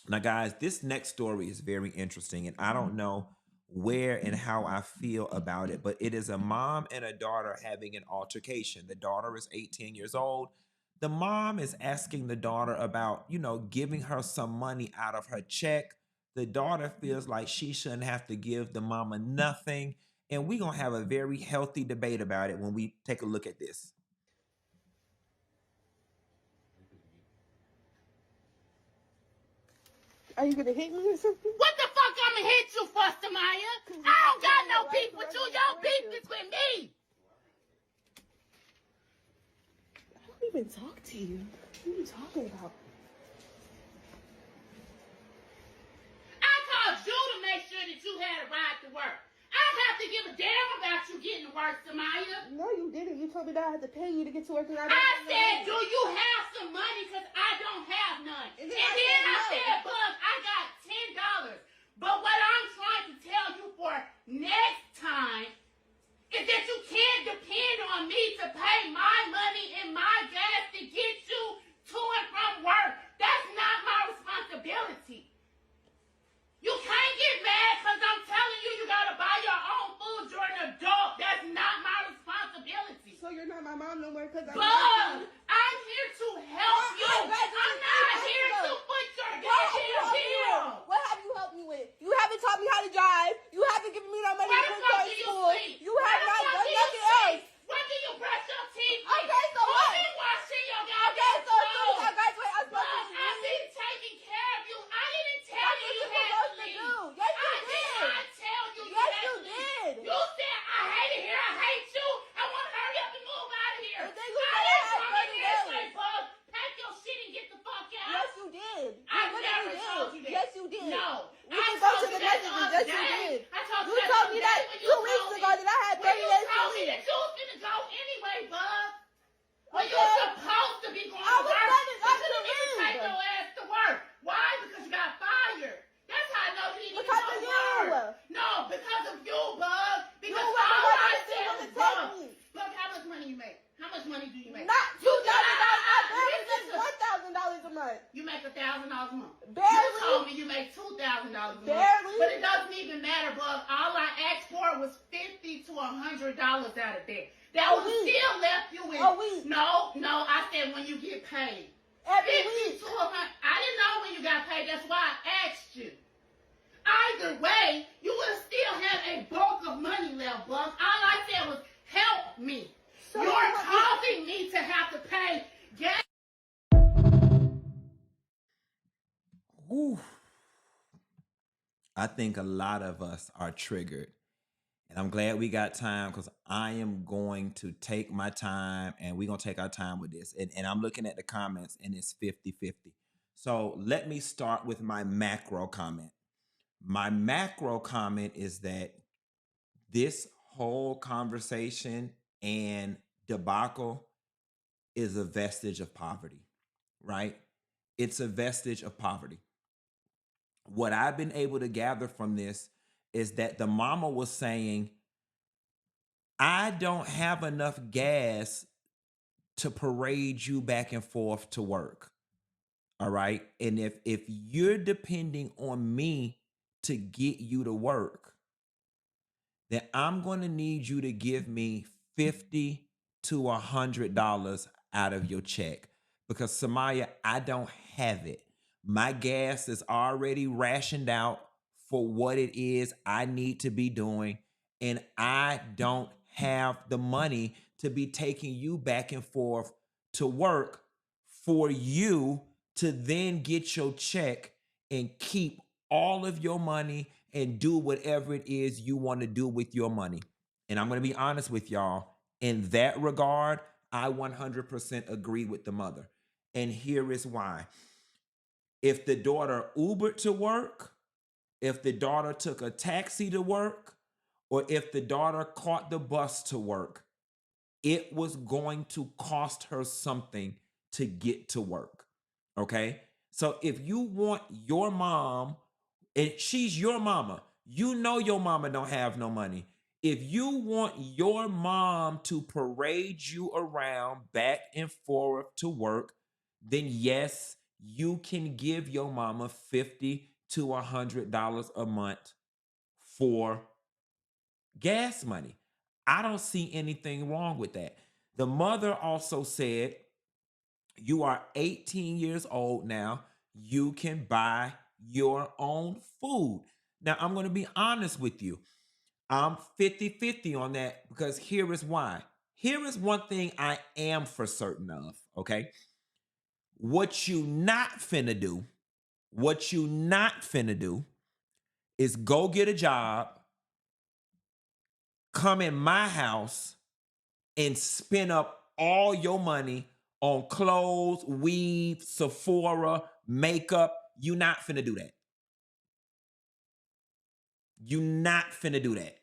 Now, guys, this next story is very interesting, and I don't know where and how I feel about it, but it is a mom and a daughter having an altercation. The daughter is 18 years old. The mom is asking the daughter about, giving her some money out of her check. The daughter feels like she shouldn't have to give the mama nothing. And we're going to have a very healthy debate about it when we take a look at this. Are you gonna hit me or something? What the fuck I'ma hit you for, Samaya? I don't got no beef with you. Your beef is with me. I don't even talk to you. What are you talking about? I called you to make sure that you had a ride to work. I don't have to give a damn about you getting to work, Samaya. No, you didn't. You told me that I had to pay you to get to work. And I said, do you have some money? Because I don't have none. And then I said, Bug, I got $10. But what I'm trying to tell you for next time is that you can't depend on me to pay my money and my gas to get you to and from work. That's not my responsibility. You can't get mad because I'm telling you you gotta buy your own food. You're an adult. That's not my responsibility. So you're not my mom no more because Bug, I'm here to help you. I'm not here to put your goddamn bill. What have you helped me with? You haven't taught me how to drive. You haven't given me no money Where to the go fuck to do you school. sleep? You have not done nothing else. When do you brush your teeth? Okay, so Who what? been washing your Okay, goddamn so as soon as clothes? I graduate, I'm Bug, supposed to I've leave. been taking care of you. I didn't tell That's you what you you're had to supposed to leave. do. Yes, you Did did. not tell you you Yes, had you to leave. did. You said, I hate it here. I hate you. I want to hurry up and move out of here. And then you I said I didn't had come in 30 here and say, days. Bug, pack your shit and get the fuck out. Yes, you did. I You never literally told you did. that. Yes, you did. No. We can go to the messages. Yes, you did. You told me that 2 weeks ago that I had 30 days to You told me leave. that you was finna go anyway, Bug. Well, you Okay. supposed to be going I to was work. running You up should to have even leave. take your ass to work. Why? Because you got fired. That's how I know you didn't Because even of go to you. work. No, because of you, Bug. You Because were the all one I that said was was, to take Bug, me. look, how much money you make? How much money do you make? Not $2,000. I barely Listen make $1,000 a month. You make $1,000 a month. Barely. You told me you make $2,000 a month. Barely. But it doesn't even matter, Bug. All I asked for was $50 to $100 out of there. That A would week. still left you with. A week. No, I said when you get paid. Every 50 week. to 100. I didn't know when you got paid. That's why I asked you. Either way, you would have still had a bulk of money left, Bug. All I said was help me. So You're you- causing me to have to pay gas. Ooh. I think a lot of us are triggered. And I'm glad we got time because I am going to take my time and we're going to take our time with this. And I'm looking at the comments and it's 50-50. So let me start with my macro comment. My macro comment is that this whole conversation and debacle is a vestige of poverty, right? It's a vestige of poverty. What I've been able to gather from this is that the mama was saying, I don't have enough gas to parade you back and forth to work. All right. And if you're depending on me to get you to work, then I'm going to need you to give me 50 to $100 out of your check because Samaya, I don't have it. My gas is already rationed out for what it is I need to be doing, and I don't have the money to be taking you back and forth to work for you to then get your check and keep all of your money and do whatever it is you want to do with your money. And I'm going to be honest with y'all, in that regard, I 100% agree with the mother. And here is why. If the daughter Ubered to work, if the daughter took a taxi to work, or if the daughter caught the bus to work, it was going to cost her something to get to work. Okay? So if you want your mom, and she's your mama, you know your mama don't have no money. If you want your mom to parade you around back and forth to work, then yes, you can give your mama $50 to $100 a month for gas money. I don't see anything wrong with that. The mother also said, you are 18 years old now. You can buy your own food. Now, I'm going to be honest with you. I'm 50-50 on that because here is why. Here is one thing I am for certain of, okay? What you not finna do is go get a job, come in my house, and spend up all your money on clothes, weave, Sephora, makeup. You not finna do that. You not finna do that.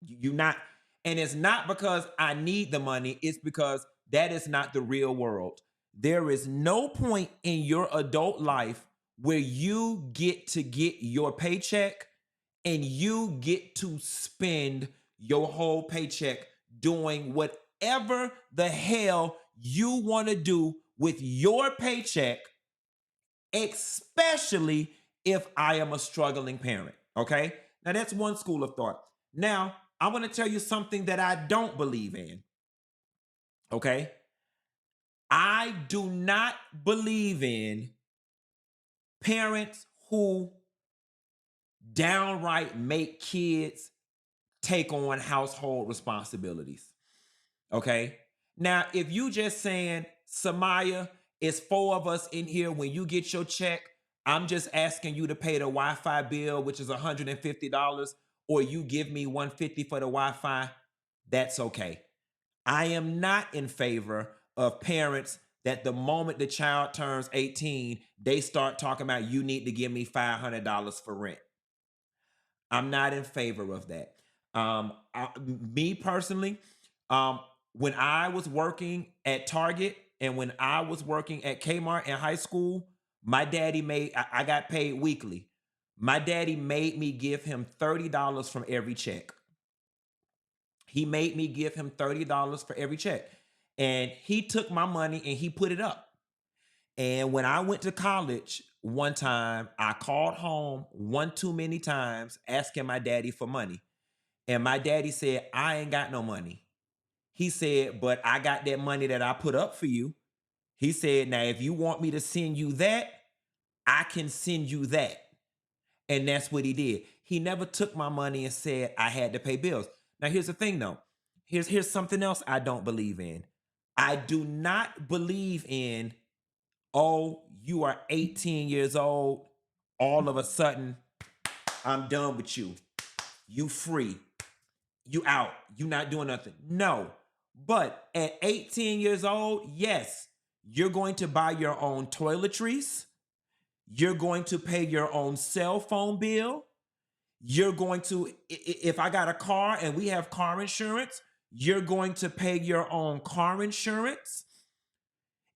You not. And it's not because I need the money. It's because that is not the real world. There is no point in your adult life where you get to get your paycheck and you get to spend your whole paycheck doing whatever the hell you want to do with your paycheck, especially if I am a struggling parent, okay? Now, that's one school of thought. Now, I'm going to tell you something that I don't believe in, okay? I do not believe in parents who downright make kids take on household responsibilities, okay? Now, if you just saying, Samaya, it's 4 of us in here. When you get your check, I'm just asking you to pay the Wi-Fi bill, which is $150, or you give me $150 for the Wi-Fi, that's okay. I am not in favor of parents that the moment the child turns 18, they start talking about, you need to give me $500 for rent. I'm not in favor of that. Me personally, when I was working at Target and when I was working at Kmart in high school, my daddy I got paid weekly. My daddy made me give him $30 from every check. He made me give him $30 for every check. And he took my money and he put it up. And when I went to college, one time I called home one too many times asking my daddy for money. And my daddy said, I ain't got no money. He said, but I got that money that I put up for you. He said, now, if you want me to send you that, I can send you that. And that's what he did. He never took my money and said I had to pay bills. Now, here's the thing, though. Here's something else I don't believe in. I do not believe in, oh, you are 18 years old. All of a sudden, I'm done with you. You free. You out. You not doing nothing. No. But at 18 years old, yes, you're going to buy your own toiletries. You're going to pay your own cell phone bill. You're going to, if I got a car and we have car insurance, you're going to pay your own car insurance.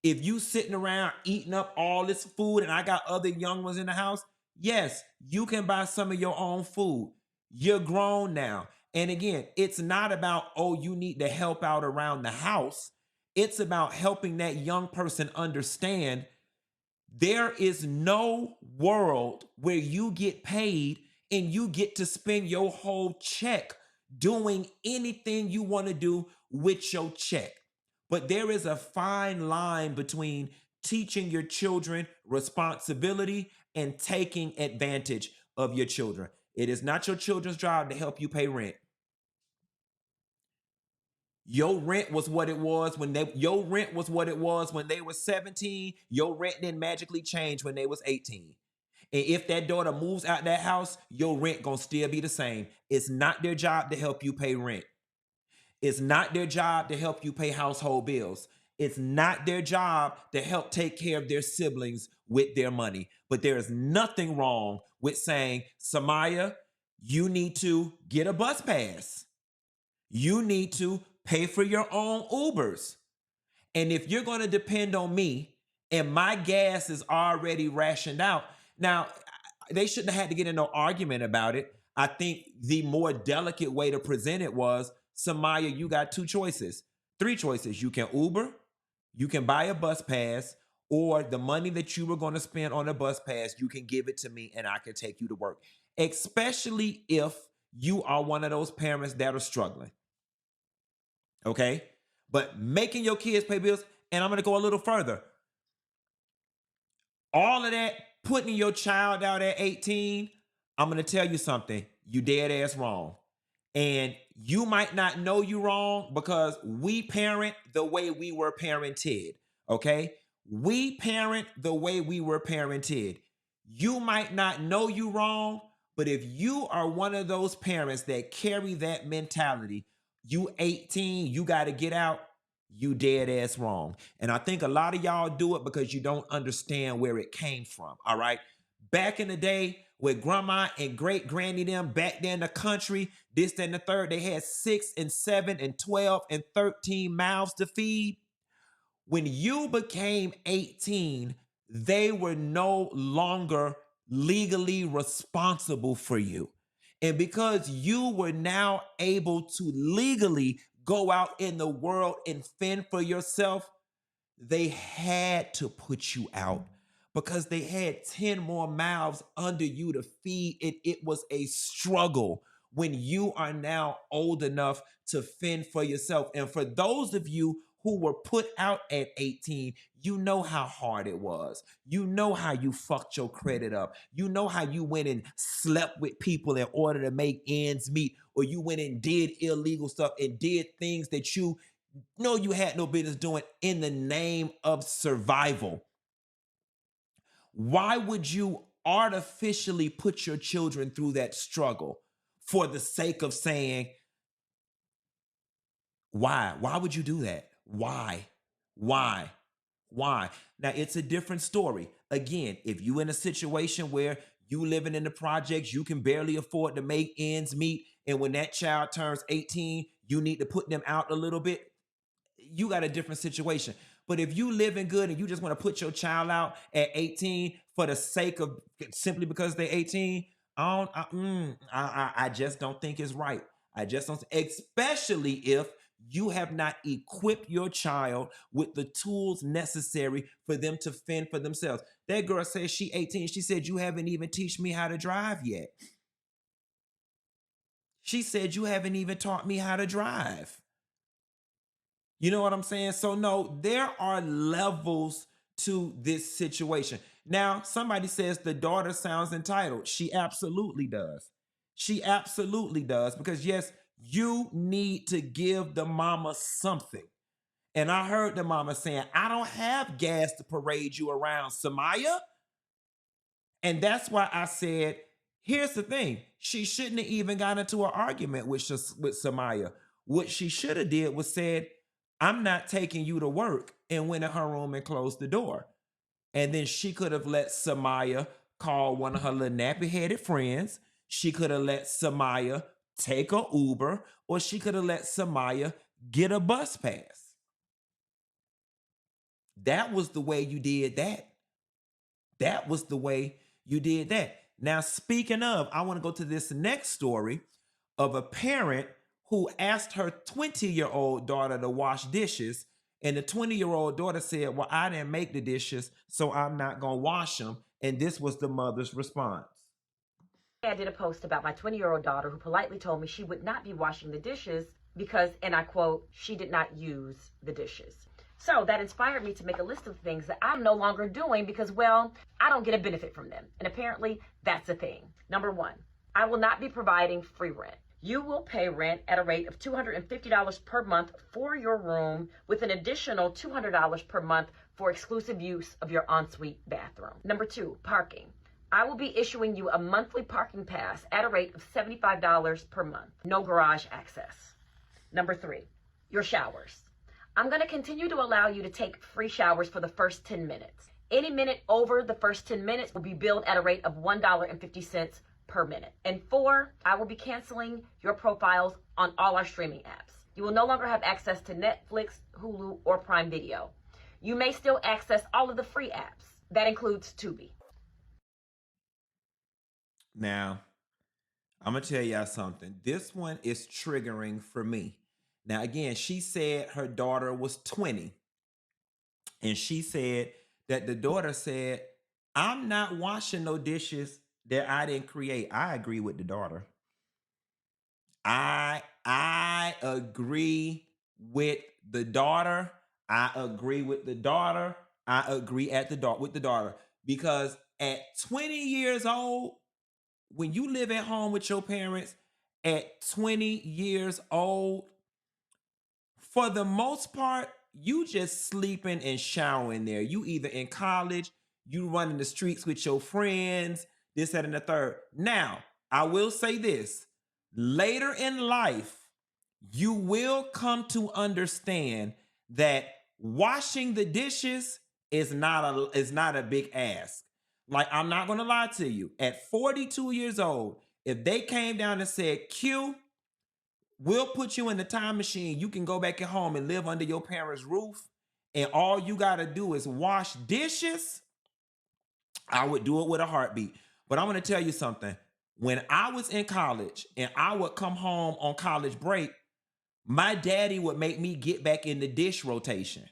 If you sitting around eating up all this food and I got other young ones in the house, yes, you can buy some of your own food. You're grown now. And again, it's not about, oh, you need to help out around the house. It's about helping that young person understand there is no world where you get paid and you get to spend your whole check doing anything you want to do with your check. But there is a fine line between teaching your children responsibility and taking advantage of your children. It is not your children's job to help you pay rent. Your rent was what it was when they were 17. Your rent didn't magically change when they was 18. And if that daughter moves out that house, your rent gonna still be the same. It's not their job to help you pay rent. It's not their job to help you pay household bills. It's not their job to help take care of their siblings with their money. But there is nothing wrong with saying, Samaya, you need to get a bus pass. You need to pay for your own Ubers. And if you're going to depend on me and my gas is already rationed out, now, they shouldn't have had to get in no argument about it. I think the more delicate way to present it was, Samaya, you got 2 choices, 3 choices. You can Uber, you can buy a bus pass, or the money that you were going to spend on a bus pass, you can give it to me and I can take you to work. Especially if you are one of those parents that are struggling. Okay? But making your kids pay bills, and I'm going to go a little further. All of that, putting your child out at 18, I'm going to tell you something. You dead ass wrong. And you might not know you wrong because we parent the way we were parented. Okay? We parent the way we were parented. You might not know you wrong, but if you are one of those parents that carry that mentality, you 18, you got to get out, you dead ass wrong. And I think a lot of y'all do it because you don't understand where it came from. All right? Back in the day, with grandma and great granny them back there in the country, this, that, and the third, they had 6 and 7 and 12 and 13 mouths to feed. When you became 18, they were no longer legally responsible for you. And because you were now able to legally go out in the world and fend for yourself, they had to put you out because they had 10 more mouths under you to feed. It was a struggle when you are now old enough to fend for yourself. And for those of you who were put out at 18, you know how hard it was. You know how you fucked your credit up. You know how you went and slept with people in order to make ends meet, or you went and did illegal stuff and did things that you know you had no business doing in the name of survival. Why would you artificially put your children through that struggle for the sake of saying, why? Why would you do that? Why? Now, it's a different story. Again, if you in a situation where you living in the projects, you can barely afford to make ends meet, and when that child turns 18, you need to put them out a little bit, you got a different situation. But if you living good and you just want to put your child out at 18 for the sake of simply because they're 18, I just don't think it's right. I just don't, especially if you have not equipped your child with the tools necessary for them to fend for themselves. That girl says she 18. She said, you haven't even teach me how to drive yet. She said, you haven't even taught me how to drive. You know what I'm saying? So no, there are levels to this situation. Now, somebody says the daughter sounds entitled. She absolutely does. She absolutely does, because yes, you need to give the mama something. And I heard the mama saying, I don't have gas to parade you around, Samaya. And that's why I said, here's the thing. She shouldn't have even got into an argument with Samaya. What she should have did was said, I'm not taking you to work, and went in her room and closed the door. And then she could have let Samaya call one of her little nappy-headed friends. She could have let Samaya take a Uber, or she could have let Samaya get a bus pass. That was the way you did that. That was the way you did that. Now, speaking of, I want to go to this next story of a parent who asked her 20-year-old daughter to wash dishes, and the 20-year-old daughter said, well, I didn't make the dishes, so I'm not going to wash them. And this was the mother's response. I did a post about my 20-year-old daughter who politely told me she would not be washing the dishes because, and I quote, she did not use the dishes. So that inspired me to make a list of things that I'm no longer doing because, well, I don't get a benefit from them. And apparently that's a thing. Number one, I will not be providing free rent. You will pay rent at a rate of $250 per month for your room, with an additional $200 per month for exclusive use of your ensuite bathroom. Number two, parking. I will be issuing you a monthly parking pass at a rate of $75 per month. No garage access. Number three, your showers. I'm going to continue to allow you to take free showers for the first 10 minutes. Any minute over the first 10 minutes will be billed at a rate of $1.50 per minute. And four, I will be canceling your profiles on all our streaming apps. You will no longer have access to Netflix, Hulu, or Prime Video. You may still access all of the free apps. That includes Tubi. Now, I'm going to tell y'all something. This one is triggering for me. Now, again, she said her daughter was 20. And she said that the daughter said, I'm not washing no dishes that I didn't create. I agree with the daughter. I agree with the daughter. I agree with the daughter. I agree with the daughter. Because at 20 years old, when you live at home with your parents, at 20 years old, for the most part, you just sleeping and showering there. You either in college, you running the streets with your friends, this, that, and the third. Now, I will say this. Later in life, you will come to understand that washing the dishes is not a big ask. Like, I'm not going to lie to you. At 42 years old, if they came down and said, Q, we'll put you in the time machine. You can go back at home and live under your parents' roof, and all you got to do is wash dishes, I would do it with a heartbeat. But I'm going to tell you something. When I was in college and I would come home on college break, my daddy would make me get back in the dish rotation.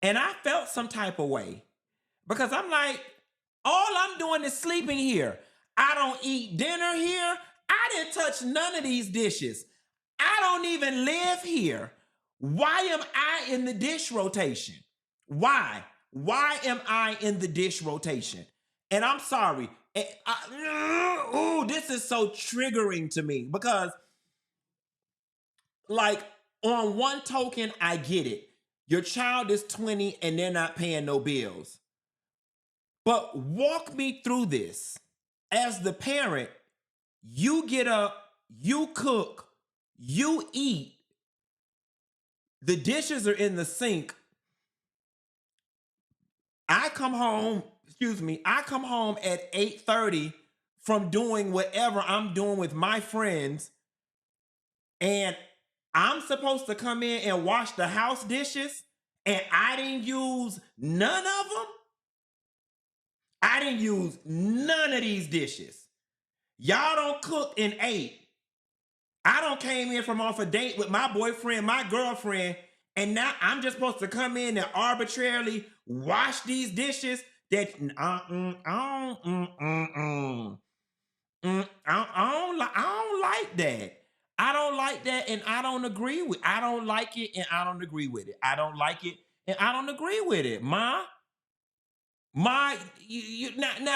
And I felt some type of way because I'm like, all I'm doing is sleeping here. I don't eat dinner here. I didn't touch none of these dishes. I don't even live here. Why am I in the dish rotation? Why? Why am I in the dish rotation? And I'm sorry. This is so triggering to me because, like, on one token, I get it. Your child is 20 and they're not paying no bills. But walk me through this. As the parent, you get up, you cook, you eat. The dishes are in the sink. I come home at 8:30 from doing whatever I'm doing with my friends, and I'm supposed to come in and wash the house dishes, and I didn't use none of them. I didn't use none of these dishes. Y'all don't cook and ate. I don't came in from off a date with my boyfriend, my girlfriend, and now I'm just supposed to come in and arbitrarily wash these dishes that I don't like that. I don't like that, and I don't agree with. I don't like it, and I don't agree with it. I don't like it, and I don't agree with it, Ma. Now,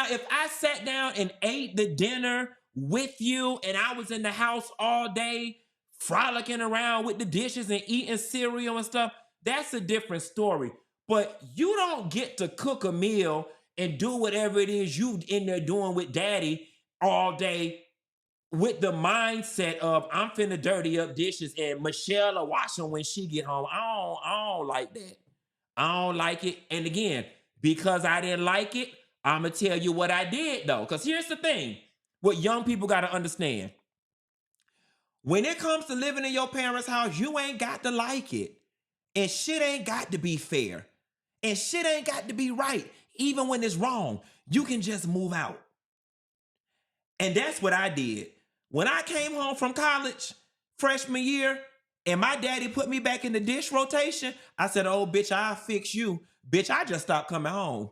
if I sat down and ate the dinner with you, and I was in the house all day, frolicking around with the dishes and eating cereal and stuff, that's a different story. But you don't get to cook a meal and do whatever it is you in there doing with daddy all day with the mindset of I'm finna dirty up dishes and Michelle will wash them when she get home. I don't like that. I don't like it. And again, because I didn't like it, I'm gonna tell you what I did though. Because here's the thing, what young people gotta understand. When it comes to living in your parents' house, you ain't got to like it. And shit ain't got to be fair. And shit ain't got to be right. Even when it's wrong, you can just move out. And that's what I did. When I came home from college, freshman year, and my daddy put me back in the dish rotation, I said, oh, bitch, I'll fix you. Bitch, I just stopped coming home.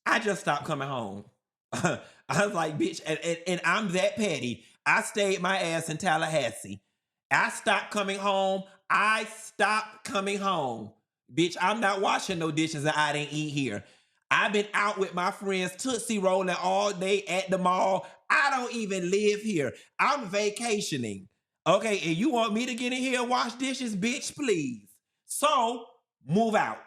I just stopped coming home. I was like, bitch, and I'm that petty. I stayed my ass in Tallahassee. I stopped coming home. Bitch, I'm not washing no dishes that I didn't eat here. I've been out with my friends Tootsie rolling all day at the mall. I don't even live here. I'm vacationing. Okay, and you want me to get in here and wash dishes? Bitch, please. So, move out.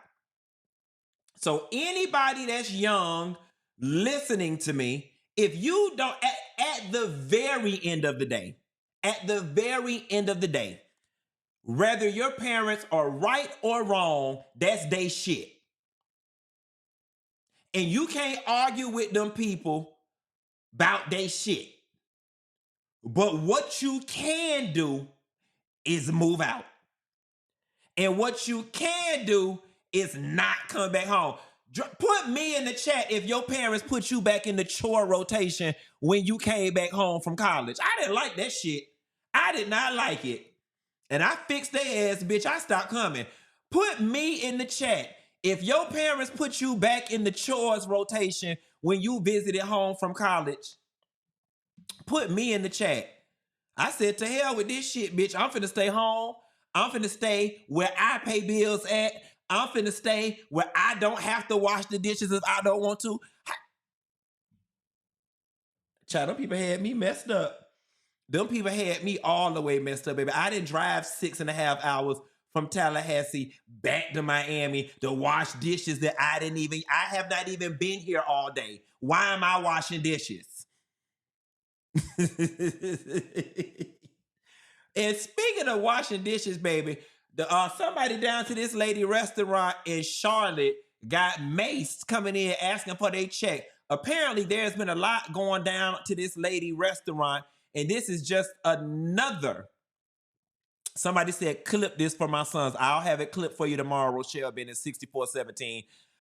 So, anybody that's young listening to me, if you don't, at the very end of the day, whether your parents are right or wrong, that's they shit. And you can't argue with them people about they shit. But what you can do is move out. And what you can do is not come back home. Put me in the chat if your parents put you back in the chore rotation when you came back home from college. I didn't like that shit. I did not like it. And I fixed their ass, bitch. I stopped coming. Put me in the chat. If your parents put you back in the chores rotation when you visited home from college, put me in the chat. I said, to hell with this shit, bitch. I'm finna stay home. I'm finna stay where I pay bills at. I'm finna stay where I don't have to wash the dishes if I don't want to. Child, them people had me messed up. Them people had me all the way messed up, baby. I didn't drive 6.5 hours from Tallahassee back to Miami to wash dishes that I have not even been here all day. Why am I washing dishes? And speaking of washing dishes, baby, somebody down to this lady restaurant in Charlotte got maced coming in asking for their check. Apparently, there's been a lot going down to this lady restaurant, and this is just another. Somebody said, clip this for my sons. I'll have it clipped for you tomorrow, Rochelle Bennett, 6417.